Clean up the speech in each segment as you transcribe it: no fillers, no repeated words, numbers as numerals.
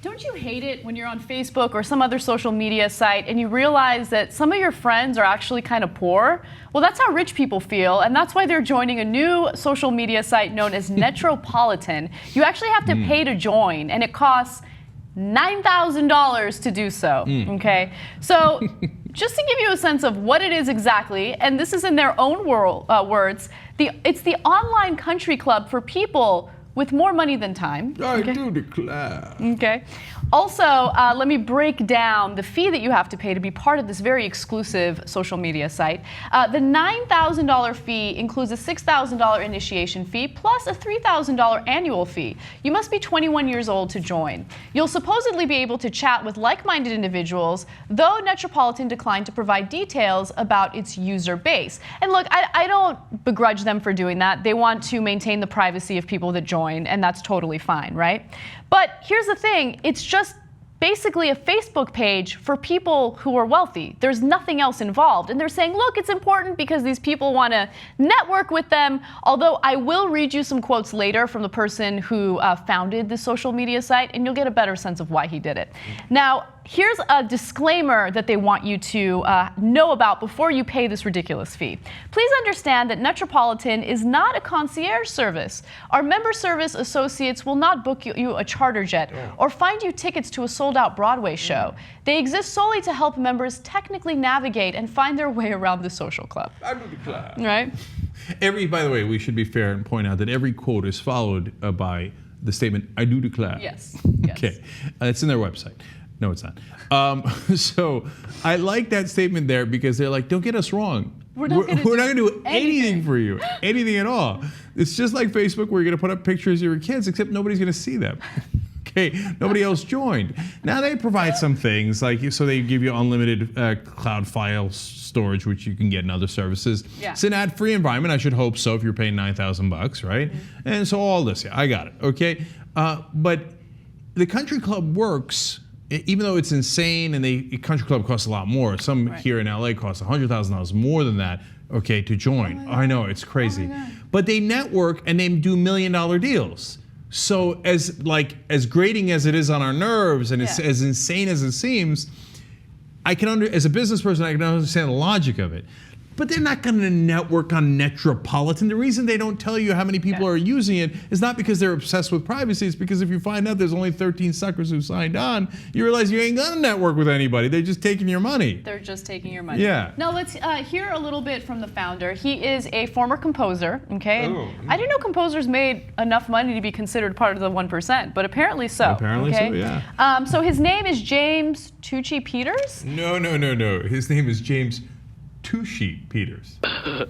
Don't you hate it when you're on Facebook or some other social media site and you realize that some of your friends are actually kind of poor? Well, that's how rich people feel, and that's why they're joining a new social media site known as Netropolitan. You actually have to pay to join, and it costs $9,000 to do so, okay? So just to give you a sense of what it is exactly, and this is in their own words, it's the online country club for people with more money than time. I do declare. Okay. Also, let me break down the fee that you have to pay to be part of this very exclusive social media site. The $9,000 fee includes a $6,000 initiation fee plus a $3,000 annual fee. You must be 21 years old to join. You'll supposedly be able to chat with like-minded individuals, though Netropolitan declined to provide details about its user base. And look, I don't begrudge them for doing that. They want to maintain the privacy of people that join, and that's totally fine, right? But here's the thing, it's just basically a Facebook page for people who are wealthy. There's nothing else involved. And they're saying, look, it's important because these people want to network with them. Although I will read you some quotes later from the person who founded the social media site, and you'll get a better sense of why he did it. Now, here's a disclaimer that they want you to know about before you pay this ridiculous fee. Please understand that Netropolitan is not a concierge service. Our member service associates will not book you a charter jet or find you tickets to a sold-out Broadway show. They exist solely to help members technically navigate and find their way around the social club. I do declare. Right? By the way, we should be fair and point out that every quote is followed by the statement, I do declare. Yes. Okay. It's in their website. No, it's not. So I like that statement there because they're like, don't get us wrong. We're not going to do anything for you, anything at all. It's just like Facebook where you're going to put up pictures of your kids, except nobody's going to see them. Okay, nobody else joined. Now they provide some things, like so they give you unlimited cloud file storage, which you can get in other services. Yeah. It's an ad-free environment. I should hope so if you're paying $9,000, right? And so all this, I got it. Okay, but the country club works. Even though it's insane, and the country club costs a lot more. Some here in LA cost $100,000 more than that, okay, to join. I know, it's crazy. But they network and they do $1 million deals. So as grating as it is on our nerves and it's as insane as it seems, as a business person, I can understand the logic of it. But they're not going to network on Netropolitan. The reason they don't tell you how many people are using it is not because they're obsessed with privacy. It's because if you find out there's only 13 suckers who signed on, you realize you ain't going to network with anybody. They're just taking your money. They're just taking your money. Yeah. Now let's hear a little bit from the founder. He is a former composer, okay? I didn't know composers made enough money to be considered part of the 1%, but apparently so. Apparently so, yeah. So his name is James Tucci Peters? No. His name is James Tushy Peters. All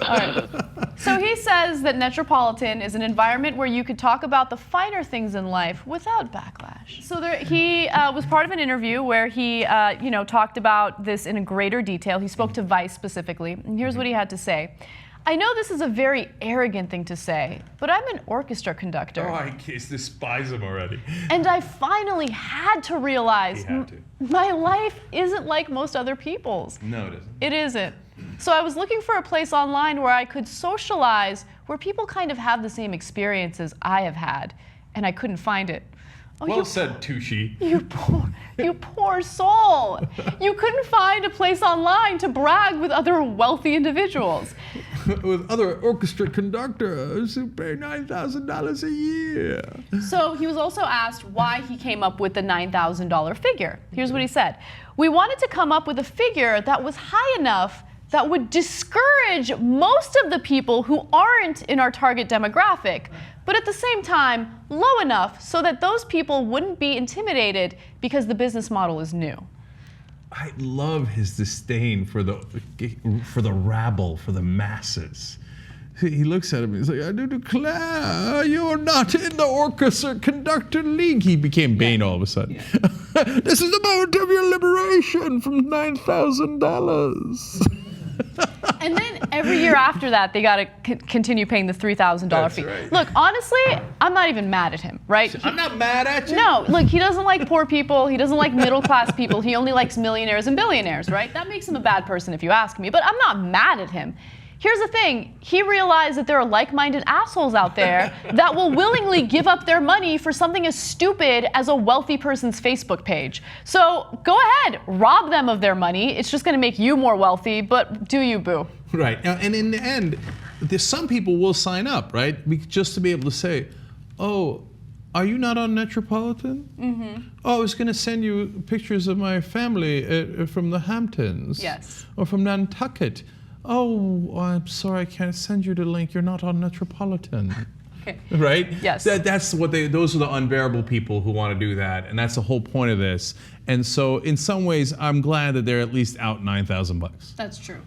right. So he says that Netropolitan is an environment where you could talk about the finer things in life without backlash. So he was part of an interview where he talked about this in greater detail. He spoke to Vice specifically, and here's what he had to say. I know this is a very arrogant thing to say, but I'm an orchestra conductor. Oh, I despise him already. And I finally had to realize my life isn't like most other people's. No, it isn't. It isn't. So I was looking for a place online where I could socialize, where people kind of have the same experiences I have had, and I couldn't find it. Oh, well said, Tushy. You poor soul. You couldn't find a place online to brag with other wealthy individuals. With other orchestra conductors who pay $9,000 a year. So he was also asked why he came up with the $9,000 figure. Here's what he said. We wanted to come up with a figure that was high enough that would discourage most of the people who aren't in our target demographic, but at the same time, low enough so that those people wouldn't be intimidated because the business model is new. I love his disdain for the rabble, for the masses. He looks at him and he's like, I do declare you're not in the orchestra conductor league. He became Bane all of a sudden. Yeah. This is the moment of your liberation from $9,000. And then every year after that, they got to continue paying the $3,000 fee. Right. Look, honestly, I'm not even mad at him, right? I'm not mad at you. No, look, he doesn't like poor people. He doesn't like middle-class people. He only likes millionaires and billionaires, right? That makes him a bad person if you ask me, but I'm not mad at him. here's the thing. He realized that there are like-minded assholes out there that will willingly give up their money for something as stupid as a wealthy person's Facebook page. So go ahead, rob them of their money. It's just going to make you more wealthy, but do you, boo. Right. And in the end, some people will sign up, right? Just to be able to say, oh, are you not on Netropolitan? Mm-hmm. Oh, I was going to send you pictures of my family from the Hamptons. Yes. Or from Nantucket. Oh, I'm sorry, I can't send you the link. You're not on Netropolitan. Okay. Right? Yes. That's what those are the unbearable people who want to do that. And that's the whole point of this. And so in some ways, I'm glad that they're at least out $9,000. That's true.